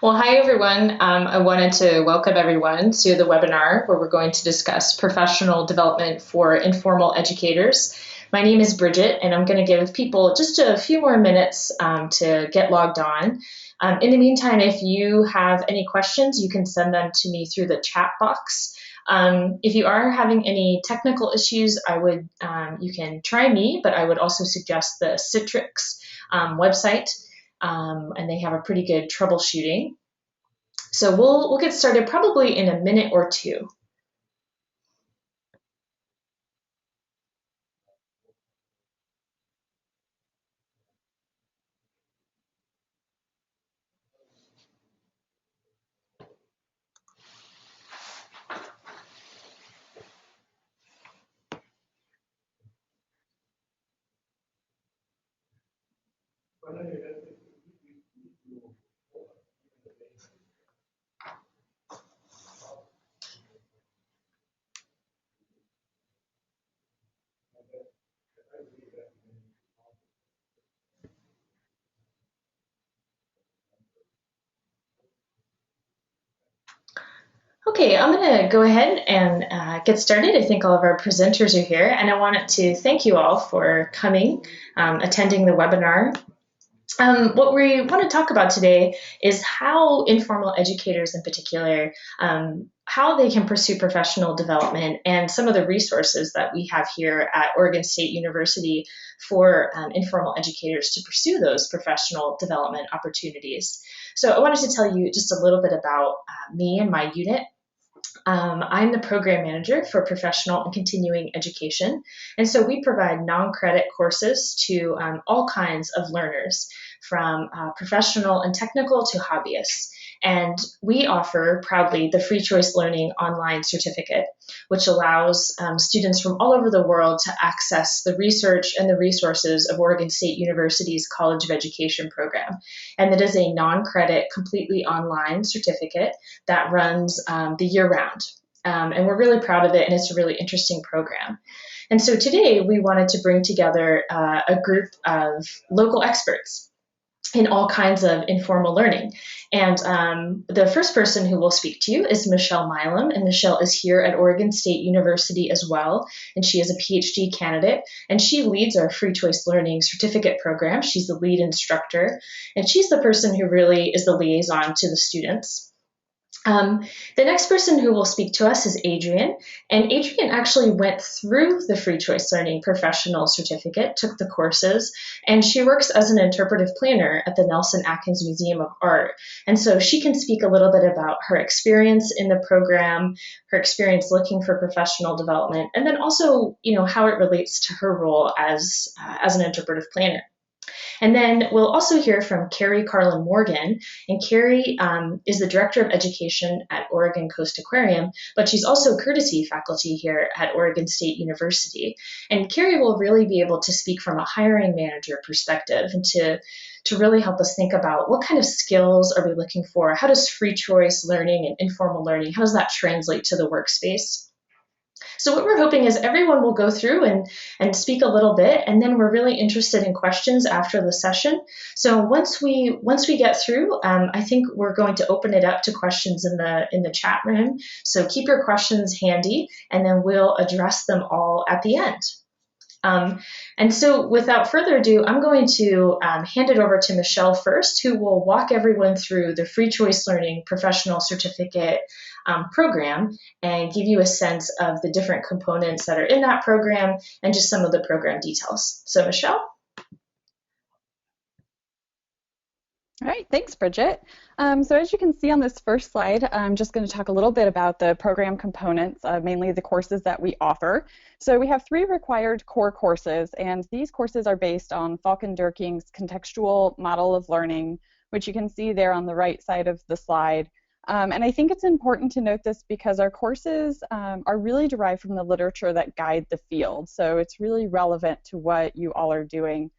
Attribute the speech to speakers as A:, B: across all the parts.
A: Well, hi everyone. I wanted to welcome everyone to the webinar where we're going to discuss professional development for informal educators. My name is Bridget, and I'm going to give people just a few more minutes to get logged on. In the meantime, if you have any questions, you can send them to me through the chat box. If you are having any technical issues, you can try me, but I would also suggest the Citrix website. And they have a pretty good troubleshooting. So we'll get started probably in a minute or two. Okay, I'm going to go ahead and get started. I think all of our presenters are here, and I wanted to thank you all for coming, attending the webinar. What we want to talk about today is how informal educators in particular, how they can pursue professional development and some of the resources that we have here at Oregon State University for informal educators to pursue those professional development opportunities. So I wanted to tell you just a little bit about me and my unit. I'm the program manager for professional and continuing education. And so we provide non-credit courses to all kinds of learners, from professional and technical to hobbyists. And we offer proudly the Free Choice Learning Online Certificate, which allows students from all over the world to access the research and the resources of Oregon State University's College of Education program. And it is a non-credit, completely online certificate that runs the year round. And we're really proud of it, and it's a really interesting program. And so today we wanted to bring together a group of local experts in all kinds of informal learning. And the first person who will speak to you is Michelle Milam, and Michelle is here at Oregon State University as well, and she is a PhD candidate, and she leads our Free Choice Learning Certificate program. She's the lead instructor, and she's the person who really is the liaison to the students. The next person who will speak to us is Adrian, and Adrian actually went through the Free Choice Learning Professional Certificate, took the courses, and she works as an interpretive planner at the Nelson Atkins Museum of Art. And so she can speak a little bit about her experience in the program, her experience looking for professional development, and then also, how it relates to her role as an interpretive planner. And then we'll also hear from Carrie Carlin Morgan. And Carrie is the Director of Education at Oregon Coast Aquarium, but she's also courtesy faculty here at Oregon State University. And Carrie will really be able to speak from a hiring manager perspective and to really help us think about what kind of skills are we looking for? How does free choice learning and informal learning, how does that translate to the workspace? So what we're hoping is everyone will go through and speak a little bit, and then we're really interested in questions after the session. So once we get through, I think we're going to open it up to questions in the chat room. So keep your questions handy, and then we'll address them all at the end. And so without further ado, I'm going to hand it over to Michelle first, who will walk everyone through the Free Choice Learning Professional Certificate program and give you a sense of the different components that are in that program and just some of the program details. So Michelle?
B: All right, thanks, Bridget. So as you can see on this first slide, I'm just going to talk a little bit about the program components, mainly the courses that we offer. So we have 3 required core courses, and these courses are based on Falk and Dierking's Contextual model of learning, which you can see there on the right side of the slide. And I think it's important to note this because our courses are really derived from the literature that guide the field, so it's really relevant to what you all are doing.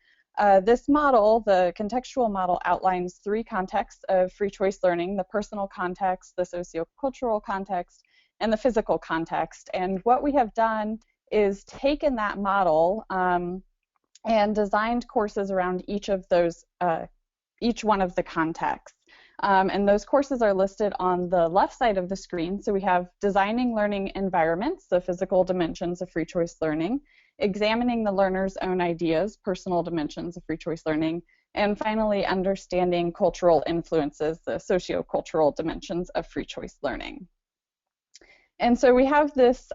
B: This model, the contextual model, outlines 3 contexts of free choice learning: the personal context, the sociocultural context, and the physical context. And what we have done is taken that model and designed courses around each one of the contexts. And those courses are listed on the left side of the screen. So we have designing learning environments, the physical dimensions of free choice learning, examining the learner's own ideas, personal dimensions of free choice learning, and finally, understanding cultural influences, the sociocultural dimensions of free choice learning. And so we have this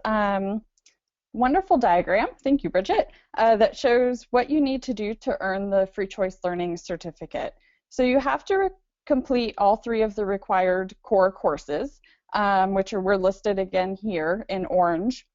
B: wonderful diagram, thank you, Bridget, that shows what you need to do to earn the free choice learning certificate. So you have to complete all 3 of the required core courses, which were listed again here in orange,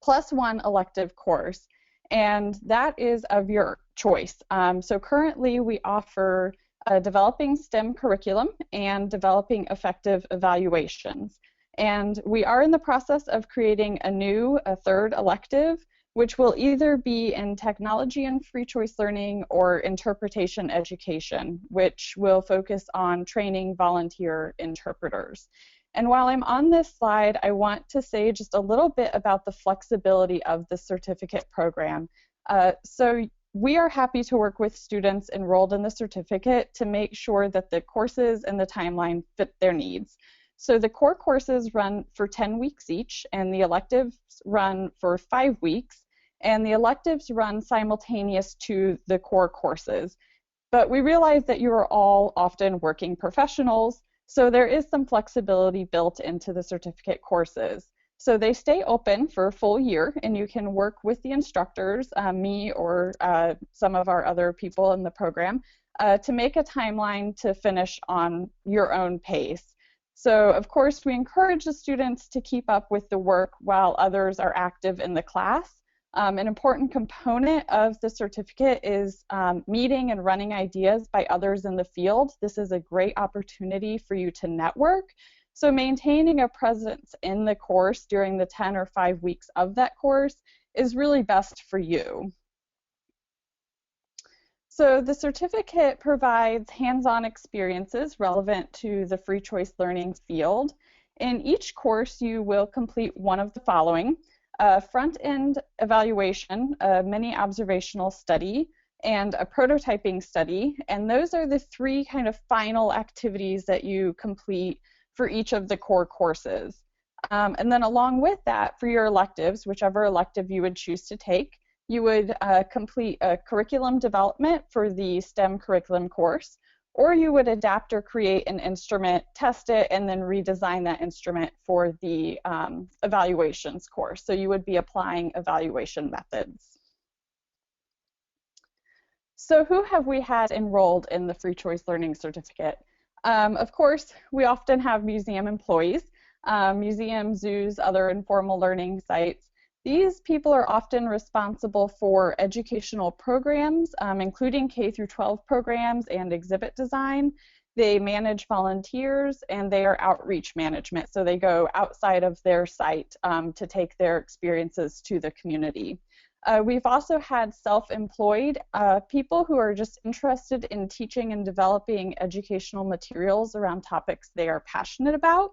B: plus 1 elective course, and that is of your choice. So currently we offer developing STEM curriculum and developing effective evaluations. And we are in the process of creating a 3rd elective, which will either be in technology and free choice learning or interpretation education, which will focus on training volunteer interpreters. And while I'm on this slide, I want to say just a little bit about the flexibility of the certificate program. So we are happy to work with students enrolled in the certificate to make sure that the courses and the timeline fit their needs. So the core courses run for 10 weeks each, and the electives run for 5 weeks, and the electives run simultaneous to the core courses. But we realize that you are all often working professionals, so there is some flexibility built into the certificate courses. So they stay open for a full year, and you can work with the instructors, me or some of our other people in the program, to make a timeline to finish on your own pace. So, of course, we encourage the students to keep up with the work while others are active in the class. An important component of the certificate is meeting and running ideas by others in the field. This is a great opportunity for you to network. So maintaining a presence in the course during the 10 or 5 weeks of that course is really best for you. So the certificate provides hands-on experiences relevant to the free choice learning field. In each course, you will complete one of the following: a front-end evaluation, a mini observational study, and a prototyping study. And those are the 3 kind of final activities that you complete for each of the core courses. And then along with that, for your electives, whichever elective you would choose to take, you would complete a curriculum development for the STEM curriculum course, or you would adapt or create an instrument, test it, and then redesign that instrument for the evaluations course. So you would be applying evaluation methods. So who have we had enrolled in the free choice learning certificate? Of course, we often have museum employees, museums, zoos, other informal learning sites. These people are often responsible for educational programs, including K through 12 programs and exhibit design. They manage volunteers, and they are outreach management, so they go outside of their site to take their experiences to the community. We've also had self-employed people who are just interested in teaching and developing educational materials around topics they are passionate about.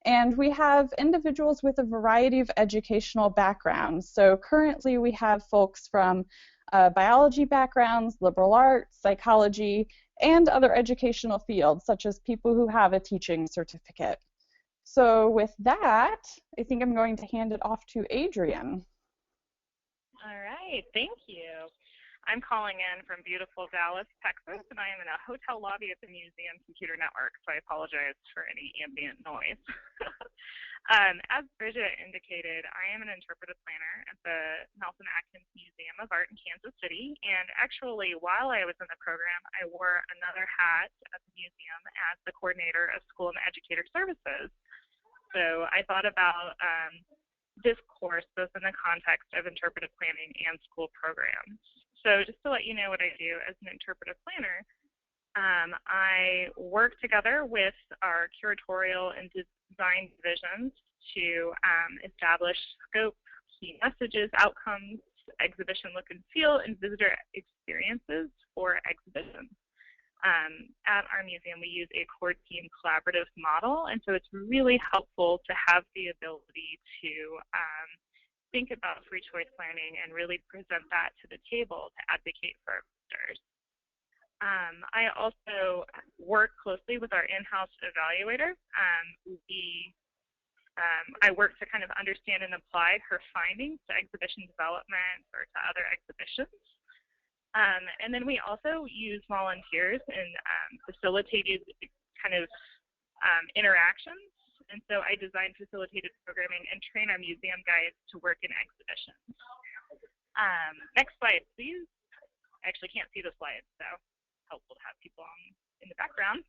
B: And we have individuals with a variety of educational backgrounds. So currently we have folks from biology backgrounds, liberal arts, psychology, and other educational fields, such as people who have a teaching certificate. So with that, I think I'm going to hand it off to Adrian.
C: All right, thank you. I'm calling in from beautiful Dallas, Texas, and I am in a hotel lobby at the Museum Computer Network, so I apologize for any ambient noise. As Bridget indicated, I am an interpretive planner at the Nelson Atkins Museum of Art in Kansas City, and actually, while I was in the program, I wore another hat at the museum as the coordinator of school and educator services. So I thought about this course both in the context of interpretive planning and school programs. So just to let you know what I do as an interpretive planner, I work together with our curatorial and design divisions to establish scope, key messages, outcomes, exhibition look and feel, and visitor experiences for exhibitions. At our museum, we use a core team collaborative model, and so it's really helpful to have the ability to think about free choice learning and really present that to the table to advocate for our visitors. I also work closely with our in-house evaluator. I work to kind of understand and apply her findings to exhibition development or to other exhibitions. And then we also use volunteers in facilitated kind of interactions. And so I design facilitated programming and train our museum guides to work in exhibitions. Next slide, please. I actually can't see the slides, so it's helpful to have people in the background.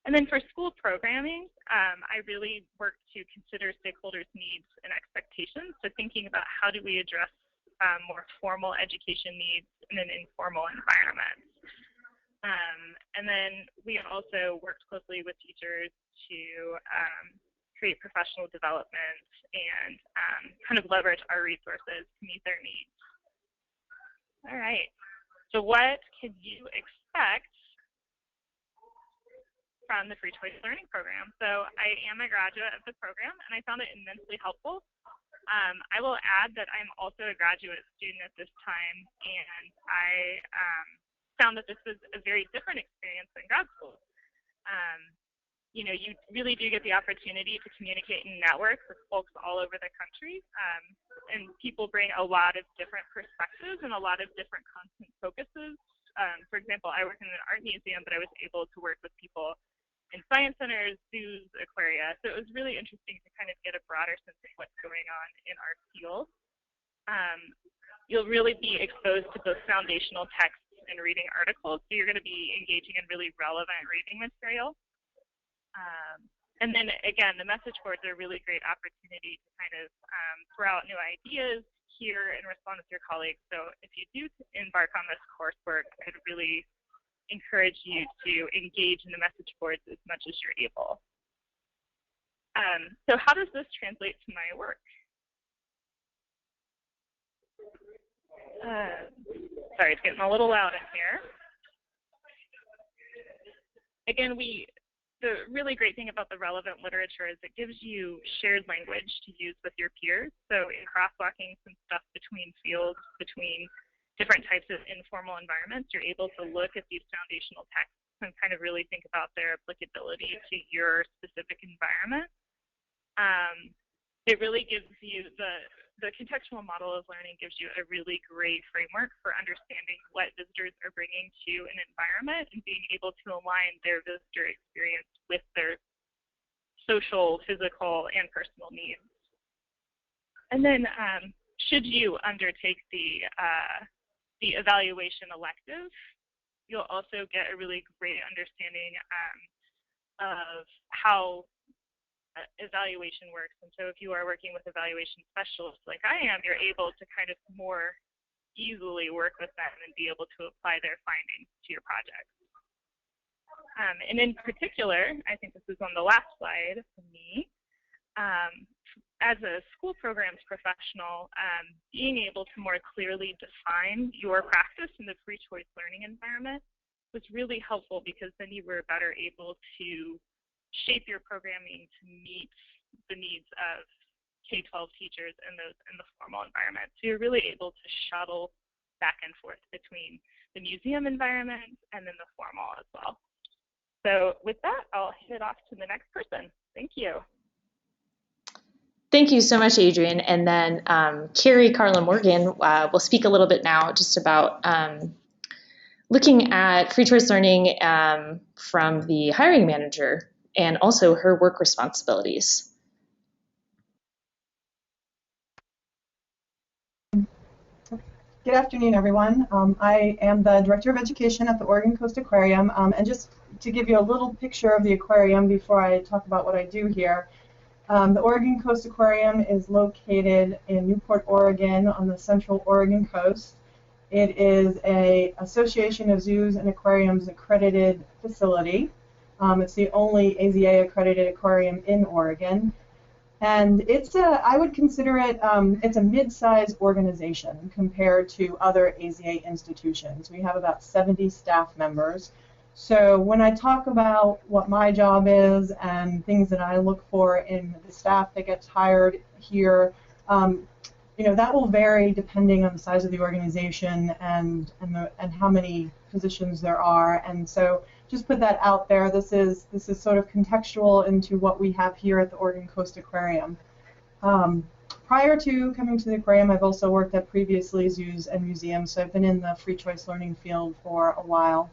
C: And then for school programming, I really work to consider stakeholders' needs and expectations. So thinking about how do we address more formal education needs in an informal environment. And then we also worked closely with teachers to create professional development and kind of leverage our resources to meet their needs. All right, so what can you expect from the Free Choice Learning Program? So I am a graduate of the program, and I found it immensely helpful. I will add that I'm also a graduate student at this time, and I found that this was a very different experience than grad school. You know, you really do get the opportunity to communicate and network with folks all over the country, and people bring a lot of different perspectives and a lot of different content focuses. For example, I work in an art museum, but I was able to work with people in science centers, zoos, aquaria. So it was really interesting to kind of get a broader sense of what's going on in our field. You'll really be exposed to both foundational texts and reading articles. So you're going to be engaging in really relevant reading material. And then again, the message boards are a really great opportunity to kind of throw out new ideas, hear and respond with your colleagues. So if you do embark on this coursework, I'd really encourage you to engage in the message boards as much as you're able. So how does this translate to my work? Sorry, it's getting a little loud in here. Again, the really great thing about the relevant literature is it gives you shared language to use with your peers. So in crosswalking some stuff between fields, between different types of informal environments, you're able to look at these foundational texts and kind of really think about their applicability to your specific environment. It really gives you, the contextual model of learning gives you a really great framework for understanding what visitors are bringing to an environment and being able to align their visitor experience with their social, physical, and personal needs. And then should you undertake the evaluation elective, you'll also get a really great understanding of how evaluation works. And so if you are working with evaluation specialists like I am, you're able to kind of more easily work with them and be able to apply their findings to your project. And in particular, I think this is on the last slide for me, as a school programs professional, being able to more clearly define your practice in the free choice learning environment was really helpful, because then you were better able to shape your programming to meet the needs of K-12 teachers in the formal environment. So you're really able to shuttle back and forth between the museum environment and then the formal as well. So with that, I'll hit off to the next person. Thank you.
A: Thank you so much, Adrienne. And then Carrie Carla Morgan will speak a little bit now just about looking at free choice learning from the hiring manager and also her work responsibilities.
D: Good afternoon, everyone. I am the Director of Education at the Oregon Coast Aquarium, and just to give you a little picture of the aquarium before I talk about what I do here, the Oregon Coast Aquarium is located in Newport, Oregon on the central Oregon coast. It is an Association of Zoos and Aquariums accredited facility. It's the only AZA accredited aquarium in Oregon. And I would consider it, it's a mid-sized organization compared to other AZA institutions. We have about 70 staff members. So when I talk about what my job is and things that I look for in the staff that gets hired here, that will vary depending on the size of the organization and how many positions there are. And so just put that out there. This is sort of contextual into what we have here at the Oregon Coast Aquarium. Prior to coming to the aquarium, I've also worked at previously zoos and museums, so I've been in the free choice learning field for a while.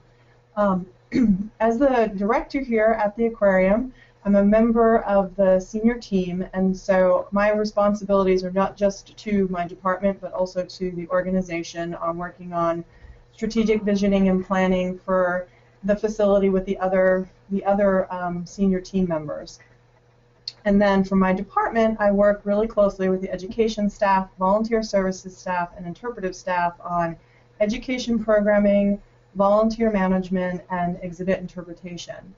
D: As the director here at the aquarium, I'm a member of the senior team, and so my responsibilities are not just to my department, but also to the organization. I'm working on strategic visioning and planning for the facility with the other senior team members. And then for my department, I work really closely with the education staff, volunteer services staff, and interpretive staff on education programming, volunteer management, and exhibit interpretation.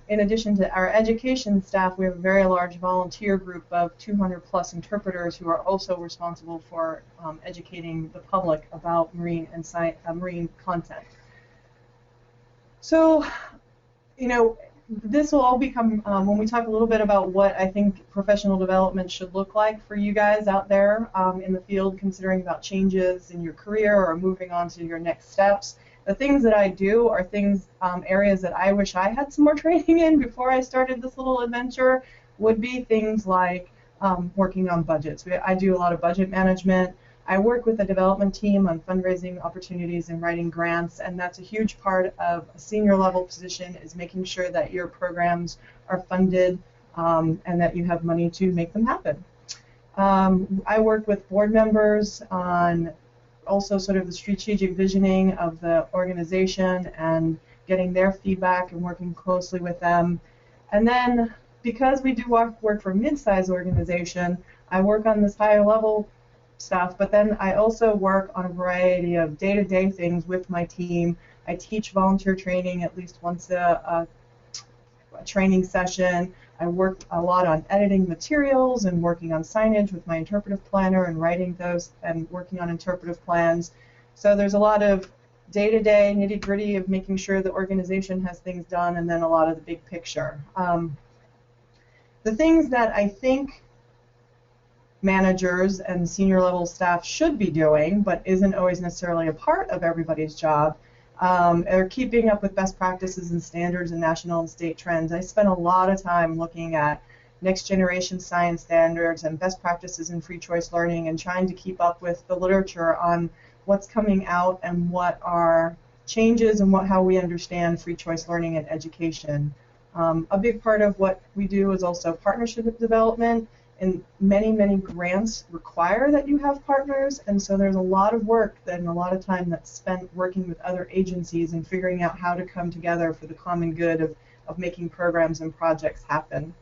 D: In addition to our education staff, we have a very large volunteer group of 200+ interpreters who are also responsible for educating the public about marine and marine content. So, this will all become, when we talk a little bit about what I think professional development should look like for you guys out there in the field, considering about changes in your career or moving on to your next steps. The things that I do are things, areas that I wish I had some more training in before I started this little adventure, would be things like working on budgets. I do a lot of budget management. I work with the development team on fundraising opportunities and writing grants, and that's a huge part of a senior level position, is making sure that your programs are funded and that you have money to make them happen. I work with board members on also sort of the strategic visioning of the organization and getting their feedback and working closely with them. And then, because we do work for a mid-sized organization, I work on this higher level stuff, but then I also work on a variety of day-to-day things with my team. I teach volunteer training at least once a training session. I work a lot on editing materials and working on signage with my interpretive planner and writing those and working on interpretive plans. So there's a lot of day-to-day nitty-gritty of making sure the organization has things done, and then a lot of the big picture. The things that I think managers and senior level staff should be doing, but isn't always necessarily a part of everybody's job, are keeping up with best practices and standards and national and state trends. I spend a lot of time looking at next generation science standards and best practices in free choice learning and trying to keep up with the literature on what's coming out and what are changes and how we understand free choice learning and education. A big part of what we do is also partnership development, and many, many grants require that you have partners, and so there's a lot of work and a lot of time that's spent working with other agencies and figuring out how to come together for the common good of making programs and projects happen.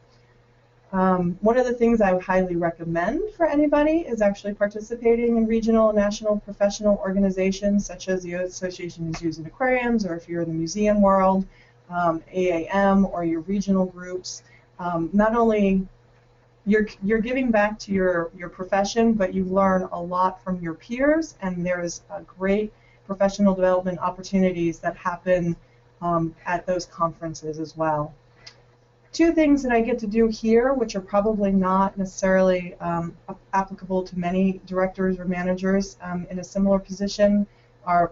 D: One of the things I would highly recommend for anybody is actually participating in regional and national professional organizations such as the Association of Zoos and Aquariums, or if you're in the museum world, AAM, or your regional groups. Not only you're giving back to your profession, but you learn a lot from your peers, and there's great professional development opportunities that happen at those conferences as well. Two things that I get to do here, which are probably not necessarily applicable to many directors or managers in a similar position,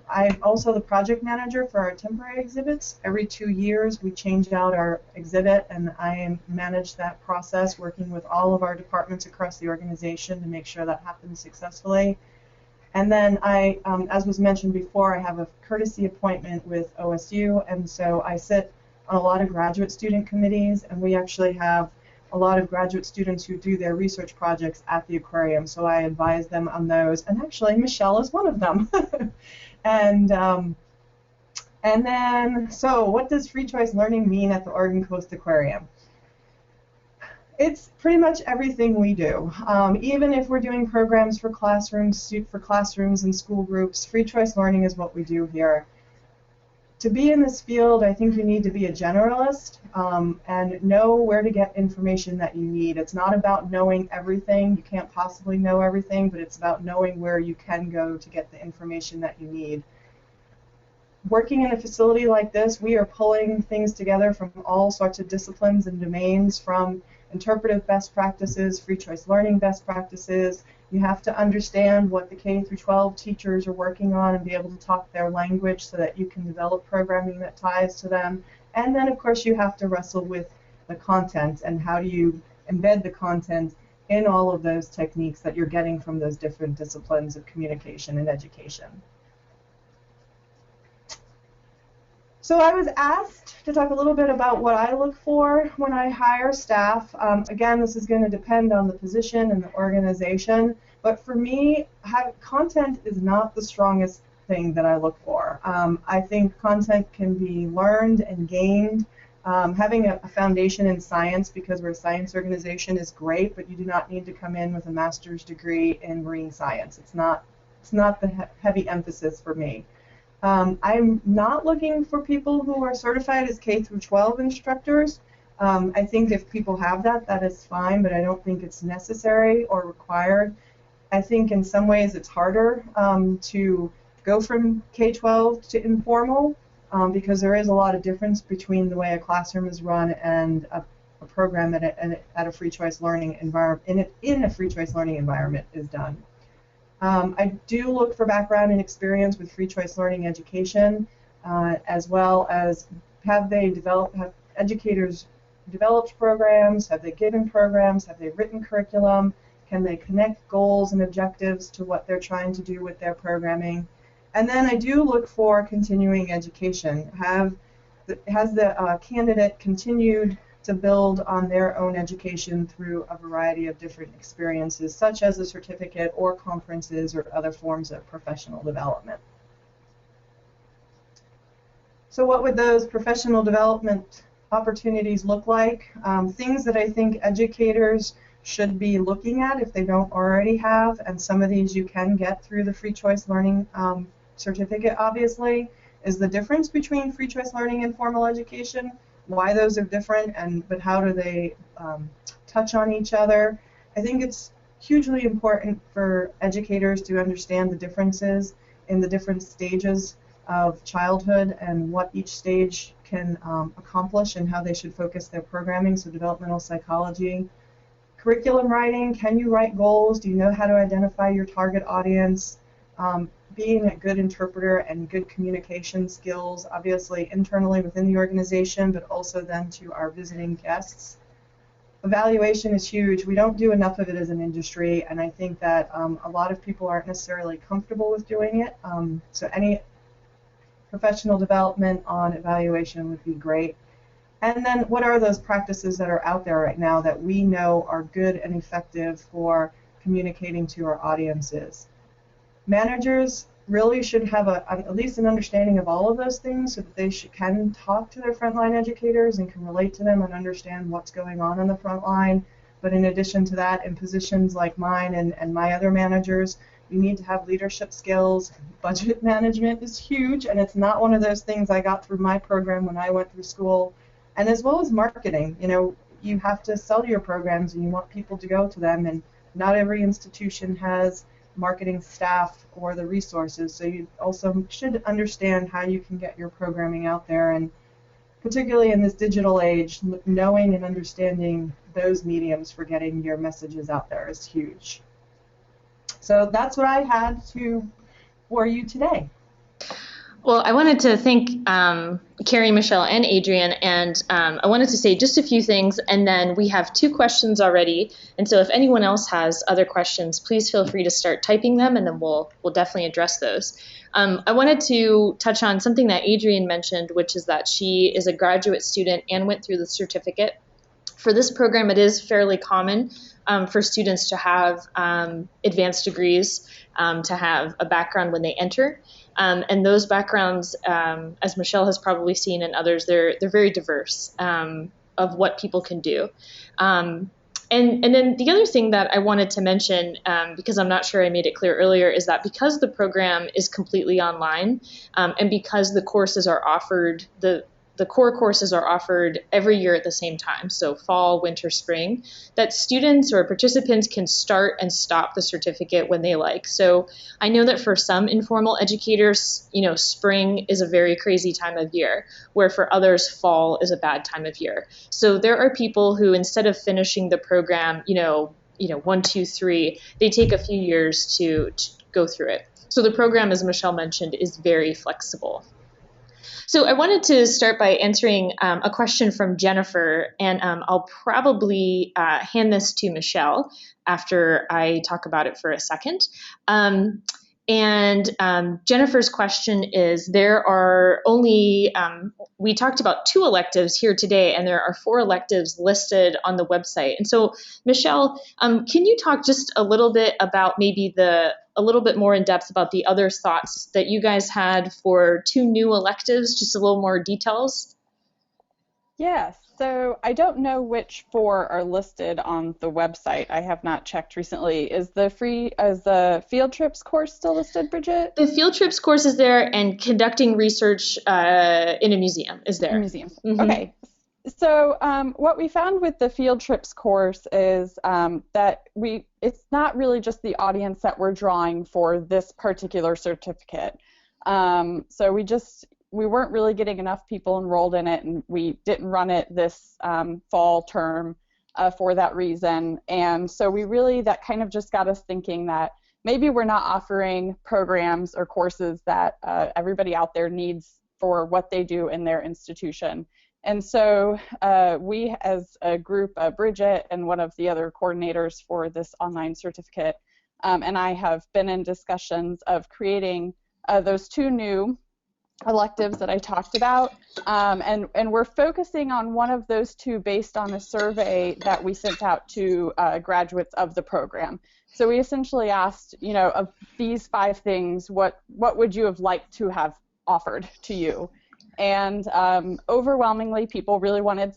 D: I'm also the project manager for our temporary exhibits. Every 2 years we change out our exhibit, and I manage that process, working with all of our departments across the organization to make sure that happens successfully. And then I, as was mentioned before, I have a courtesy appointment with OSU, and so I sit on a lot of graduate student committees, and we actually have a lot of graduate students who do their research projects at the aquarium, so I advise them on those, and actually Michelle is one of them. And then, so what does free choice learning mean at the Oregon Coast Aquarium? It's pretty much everything we do. Even if we're doing programs for classrooms and school groups, free choice learning is what we do here. To be in this field, I think you need to be a generalist and know where to get information that you need. It's not about knowing everything. You can't possibly know everything, but it's about knowing where you can go to get the information that you need. Working in a facility like this, we are pulling things together from all sorts of disciplines and domains, from interpretive best practices, free choice learning best practices, You have to understand what the K through 12 teachers are working on and be able to talk their language so that you can develop programming that ties to them. And then, of course, you have to wrestle with the content and how do you embed the content in all of those techniques that you're getting from those different disciplines of communication and education. So I was asked to talk a little bit about what I look for when I hire staff. Again, this is going to depend on the position and the organization, but for me, content is not the strongest thing that I look for. I think content can be learned and gained. Having a foundation in science, because we're a science organization, is great, but you do not need to come in with a master's degree in marine science. It's not the heavy emphasis for me. I'm not looking for people who are certified as K through 12 instructors. I think if people have that, that is fine, but I don't think it's necessary or required. I think in some ways it's harder to go from K-12 to informal because there is a lot of difference between the way a classroom is run and a program at a free choice learning environment in a free choice learning environment is done. I do look for background and experience with free choice learning education, as well as have educators developed programs, have they given programs, have they written curriculum, can they connect goals and objectives to what they're trying to do with their programming. And then I do look for continuing education. Has the candidate continued to build on their own education through a variety of different experiences, such as a certificate or conferences or other forms of professional development. So what would those professional development opportunities look like? Things that I think educators should be looking at if they don't already have, and some of these you can get through the free choice learning certificate, obviously, is the difference between free choice learning and formal education, why those are different, but how do they touch on each other. I think it's hugely important for educators to understand the differences in the different stages of childhood and what each stage can accomplish and how they should focus their programming, so developmental psychology. Curriculum writing, can you write goals? Do you know how to identify your target audience? Being a good interpreter and good communication skills, obviously internally within the organization, but also then to our visiting guests. Evaluation is huge. We don't do enough of it as an industry, and I think that a lot of people aren't necessarily comfortable with doing it. So any professional development on evaluation would be great. And then what are those practices that are out there right now that we know are good and effective for communicating to our audiences? Managers really should have at least an understanding of all of those things so that they can talk to their frontline educators and can relate to them and understand what's going on the front line. But in addition to that, in positions like mine and my other managers, you need to have leadership skills. Budget management is huge, and it's not one of those things I got through my program when I went through school. And as well as marketing, you have to sell your programs and you want people to go to them, and not every institution has marketing staff or the resources, so you also should understand how you can get your programming out there, and particularly in this digital age, knowing and understanding those mediums for getting your messages out there is huge. So that's what I had for you today.
A: Well, I wanted to thank Carrie, Michelle, and Adrian, and I wanted to say just a few things, and then we have 2 questions already, and so if anyone else has other questions, please feel free to start typing them, and then we'll definitely address those. I wanted to touch on something that Adrian mentioned, which is that she is a graduate student and went through the certificate. For this program, it is fairly common for students to have advanced degrees, to have a background when they enter. And those backgrounds, as Michelle has probably seen and others, they're very diverse of what people can do. And then the other thing that I wanted to mention, because I'm not sure I made it clear earlier, is that because the program is completely online, and because the courses are offered, the core courses are offered every year at the same time, so fall, winter, spring, that students or participants can start and stop the certificate when they like. So I know that for some informal educators, spring is a very crazy time of year, where for others, fall is a bad time of year. So there are people who, instead of finishing the program, 1, 2, 3. They take a few years to go through it. So the program, as Michelle mentioned, is very flexible. So I wanted to start by answering a question from Jennifer, and I'll probably hand this to Michelle after I talk about it for a second. Jennifer's question is, there are only, we talked about 2 electives here today, and there are 4 electives listed on the website. And so, Michelle, can you talk just a little bit about maybe a little bit more in depth about the other thoughts that you guys had for 2 new electives, just a little more details?
B: Yes, so I don't know which 4 are listed on the website. I have not checked recently. Is the field trips course still listed, Bridget?
A: The field trips course is there, and conducting research in a museum is there.
B: Museums. Mm-hmm. Okay. So what we found with the field trips course is that it's not really just the audience that we're drawing for this particular certificate. So we weren't really getting enough people enrolled in it, and we didn't run it this fall term for that reason. And so that kind of just got us thinking that maybe we're not offering programs or courses that everybody out there needs for what they do in their institution. And so we, as a group, Bridget and one of the other coordinators for this online certificate, and I have been in discussions of creating those 2 new electives that I talked about, and we're focusing on one of those 2 based on a survey that we sent out to graduates of the program. So we essentially asked, of these 5 things, what would you have liked to have offered to you? And overwhelmingly, people really wanted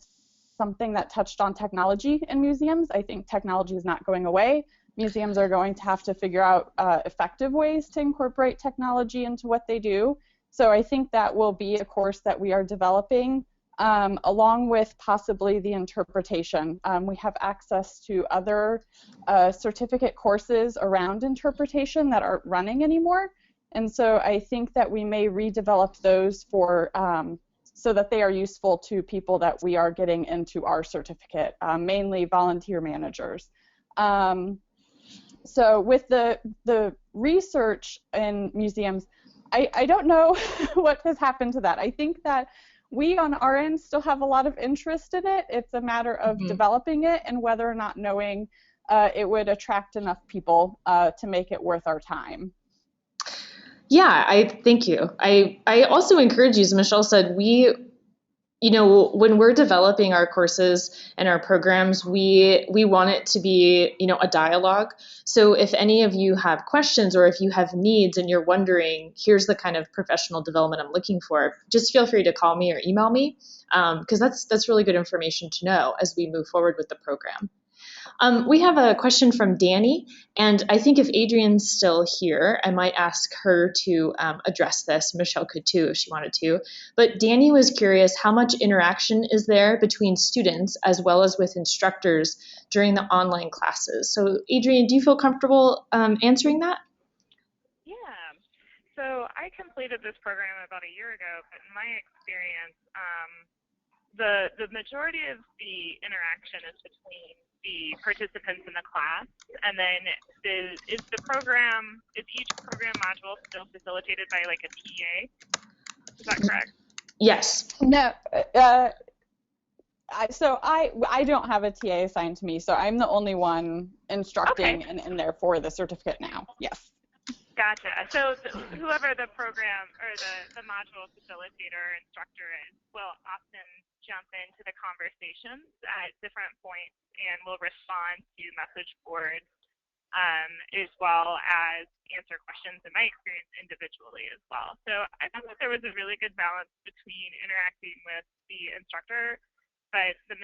B: something that touched on technology in museums. I think technology is not going away. Museums are going to have to figure out effective ways to incorporate technology into what they do. So I think that will be a course that we are developing, along with possibly the interpretation. We have access to other certificate courses around interpretation that aren't running anymore. And so I think that we may redevelop those for so that they are useful to people that we are getting into our certificate, mainly volunteer managers. So with the research in museums, I don't know what has happened to that. I think that we on our end still have a lot of interest in it. It's a matter of developing it and whether or not knowing it would attract enough people to make it worth our time.
A: Yeah, I thank you. I also encourage you, as Michelle said, when we're developing our courses and our programs, we want it to be, a dialogue. So if any of you have questions or if you have needs and you're wondering, here's the kind of professional development I'm looking for, just feel free to call me or email me, because that's really good information to know as we move forward with the program. We have a question from Danny, and I think if Adrian's still here, I might ask her to address this. Michelle could too if she wanted to. But Danny was curious, how much interaction is there between students as well as with instructors during the online classes? So Adrian, do you feel comfortable answering that?
C: Yeah. So I completed this program about a year ago, but in my experience, the majority of the interaction is between the participants in the class, and then is each program module still facilitated by like a TA? Is that correct?
A: Yes.
B: No. So I don't have a TA assigned to me, so I'm the only one instructing and therefore the certificate now. Yes.
C: Gotcha. So whoever the program or the module facilitator or instructor is will often jump into the conversations at different points and will respond to message boards as well as answer questions, in my experience, individually as well. So I thought that there was a really good balance between interacting with the instructor, but the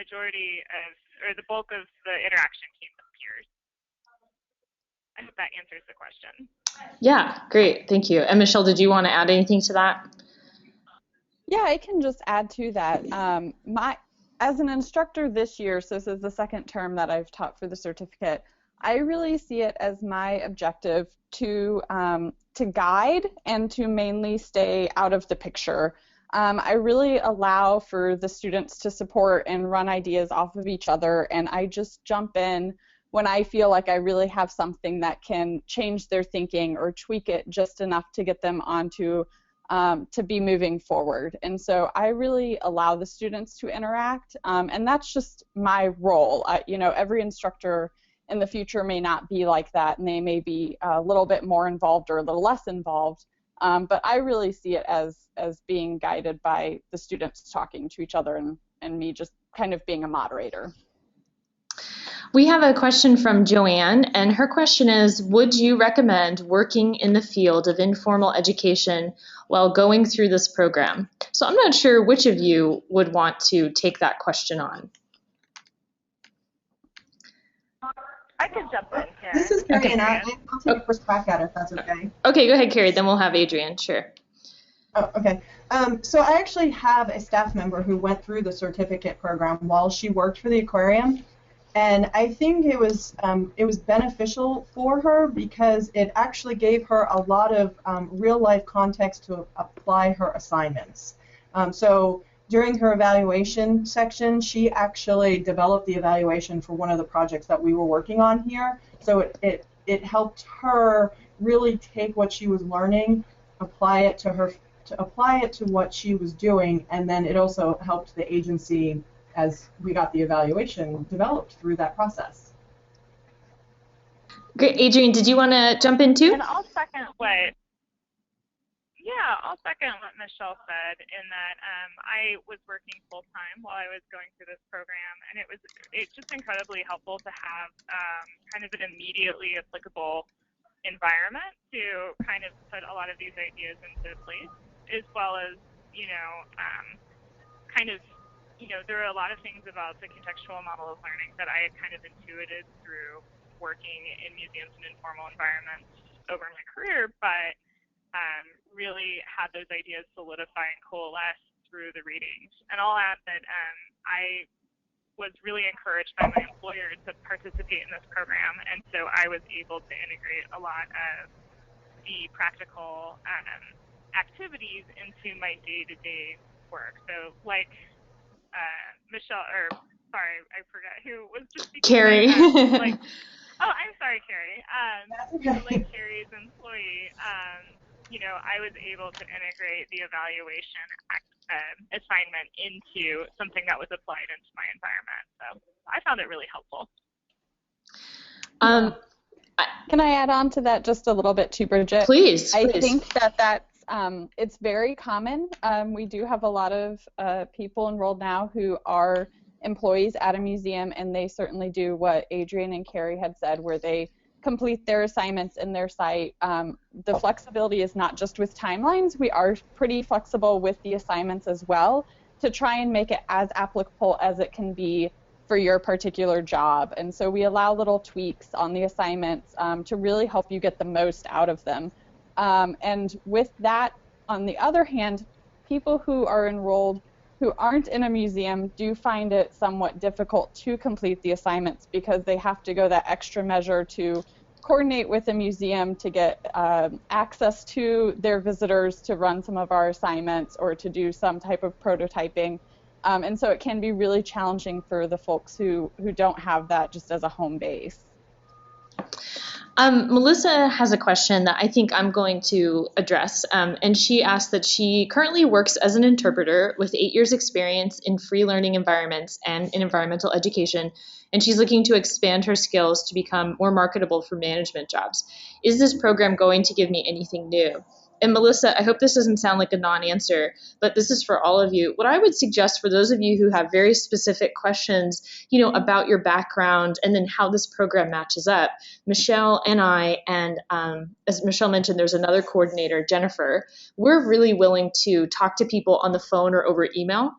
C: bulk of the interaction came with peers. I hope that answers the question.
A: Yeah, great. Thank you. And Michelle, did you want to add anything to that?
B: Yeah, I can just add to that. As an instructor this year, so this is the second term that I've taught for the certificate, I really see it as my objective to guide and to mainly stay out of the picture. I really allow for the students to support and run ideas off of each other, and I just jump in when I feel like I really have something that can change their thinking or tweak it just enough to get them onto to be moving forward. And so I really allow the students to interact, and that's just my role. Every instructor in the future may not be like that, and they may be a little bit more involved or a little less involved. But I really see it as being guided by the students talking to each other and me just kind of being a moderator.
A: We have a question from Joanne, and her question is, would you recommend working in the field of informal education while going through this program? So I'm not sure which of you would want to take that question on.
C: I can jump in here.
D: This is Carrie,
A: Okay.
D: and I'll take a first crack at it if that's okay.
A: Okay, go ahead, Carrie, then we'll have Adrian. Sure.
D: Oh, okay. So I actually have a staff member who went through the certificate program while she worked for the aquarium, and I think it was beneficial for her because it actually gave her a lot of real-life context to apply her assignments. So during her evaluation section, she actually developed the evaluation for one of the projects that we were working on here. So it helped her really take what she was learning, apply it to what she was doing, and then it also helped the agency as we got the evaluation developed through that process.
A: Great. Adrian, did you want to jump in too?
C: And I'll second what Michelle said in that I was working full-time while I was going through this program, and it's just incredibly helpful to have kind of an immediately applicable environment to kind of put a lot of these ideas into place, as well as, there are a lot of things about the contextual model of learning that I had kind of intuited through working in museums and informal environments over my career, but really had those ideas solidify and coalesce through the readings. And I'll add that I was really encouraged by my employer to participate in this program, and so I was able to integrate a lot of the practical activities into my day-to-day work. So like Michelle, or sorry, I forgot who was just speaking.
A: Carrie.
C: I'm sorry, Carrie. Like Carrie's employee, I was able to integrate the evaluation assignment into something that was applied into my environment. So I found it really helpful.
B: Can I add on to that just a little bit too, Bridget?
A: Please.
B: I think that's it's very common. We do have a lot of people enrolled now who are employees at a museum, and they certainly do what Adrian and Carrie had said, where they complete their assignments in their site. The flexibility is not just with timelines. We are pretty flexible with the assignments as well to try and make it as applicable as it can be for your particular job. And so we allow little tweaks on the assignments to really help you get the most out of them. And with that, on the other hand, people who are enrolled who aren't in a museum do find it somewhat difficult to complete the assignments because they have to go that extra measure to coordinate with a museum to get access to their visitors to run some of our assignments or to do some type of prototyping. And so it can be really challenging for the folks who don't have that just as a home base.
A: Melissa has a question that I think I'm going to address, and she asked that she currently works as an interpreter with 8 years experience in free learning environments and in environmental education, and she's looking to expand her skills to become more marketable for management jobs. Is this program going to give me anything new? And Melissa, I hope this doesn't sound like a non-answer, but this is for all of you. What I would suggest for those of you who have very specific questions, about your background and then how this program matches up, Michelle and I, and as Michelle mentioned, there's another coordinator, Jennifer, we're really willing to talk to people on the phone or over email.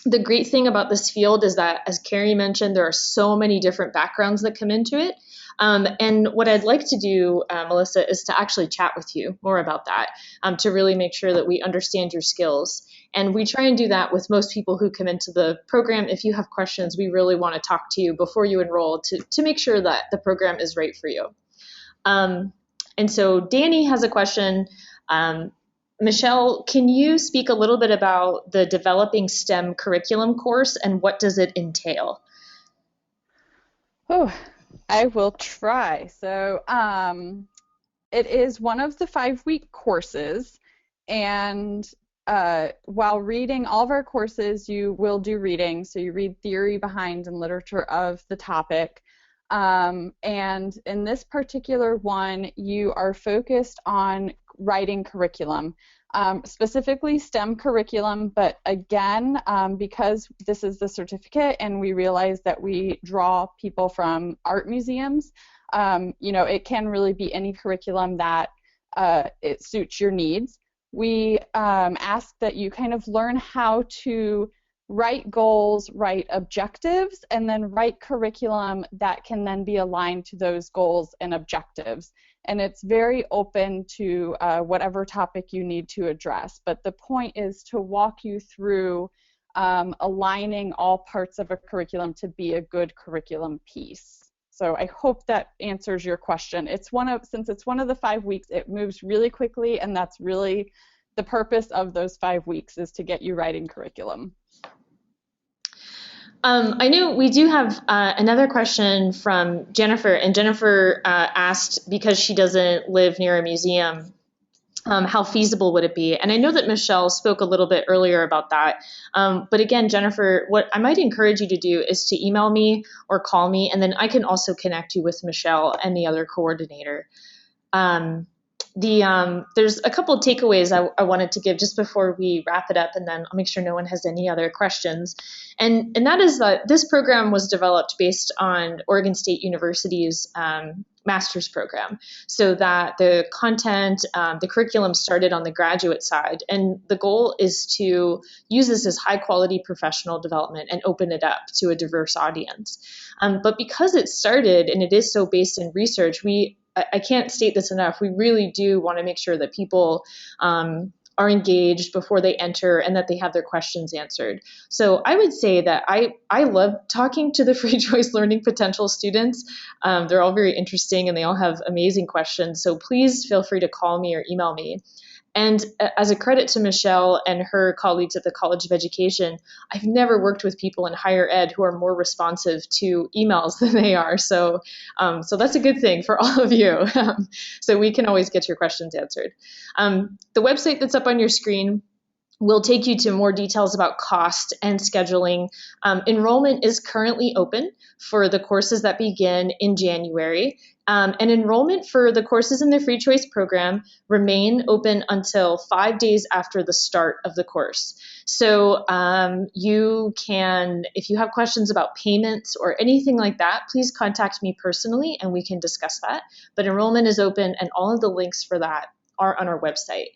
A: The great thing about this field is that, as Carrie mentioned, there are so many different backgrounds that come into it. And what I'd like to do, Melissa, is to actually chat with you more about that, to really make sure that we understand your skills. And we try and do that with most people who come into the program. If you have questions, we really want to talk to you before you enroll to make sure that the program is right for you. And so Danny has a question. Michelle, can you speak a little bit about the Developing STEM curriculum course and what does it entail?
B: Oh, I will try. So it is one of the 5-week courses, and while reading all of our courses, you will do reading. So you read theory behind and literature of the topic. And in this particular one, you are focused on writing curriculum, specifically STEM curriculum, but again, because this is the certificate and we realize that we draw people from art museums, you know, it can really be any curriculum that it suits your needs. We ask that you kind of learn how to write goals, write objectives, and then write curriculum that can then be aligned to those goals and objectives. And it's very open to whatever topic you need to address. But the point is to walk you through aligning all parts of a curriculum to be a good curriculum piece. So I hope that answers your question. Since it's one of the 5 weeks, it moves really quickly, and that's really the purpose of those 5 weeks, is to get you writing curriculum.
A: I know we do have another question from Jennifer, and Jennifer asked, because she doesn't live near a museum, how feasible would it be? And I know that Michelle spoke a little bit earlier about that. But again, Jennifer, what I might encourage you to do is to email me or call me, and then I can also connect you with Michelle and the other coordinator. There's a couple of takeaways I wanted to give just before we wrap it up, and then I'll make sure no one has any other questions. And that is that this program was developed based on Oregon State University's master's program, so that the content, the curriculum started on the graduate side, and the goal is to use this as high quality professional development and open it up to a diverse audience. But because it started and it is so based in research, I can't state this enough. We really do want to make sure that people are engaged before they enter and that they have their questions answered. So I would say that I love talking to the free choice learning potential students. They're all very interesting and they all have amazing questions. So please feel free to call me or email me. And as a credit to Michelle and her colleagues at the College of Education, I've never worked with people in higher ed who are more responsive to emails than they are. So that's a good thing for all of you. So we can always get your questions answered. The website that's up on your screen will take you to more details about cost and scheduling. Enrollment is currently open for the courses that begin in January. And enrollment for the courses in the free choice program remain open until 5 days after the start of the course. So you can, if you have questions about payments or anything like that, please contact me personally and we can discuss that. But enrollment is open and all of the links for that are on our website.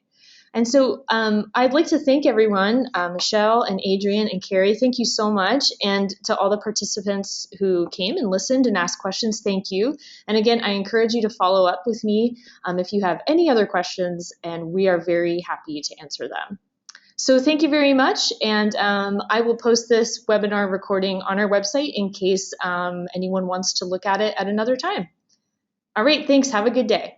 A: And so I'd like to thank everyone, Michelle and Adrian and Carrie, thank you so much. And to all the participants who came and listened and asked questions, thank you. And again, I encourage you to follow up with me if you have any other questions, and we are very happy to answer them. So thank you very much. And I will post this webinar recording on our website in case anyone wants to look at it at another time. All right, thanks. Have a good day.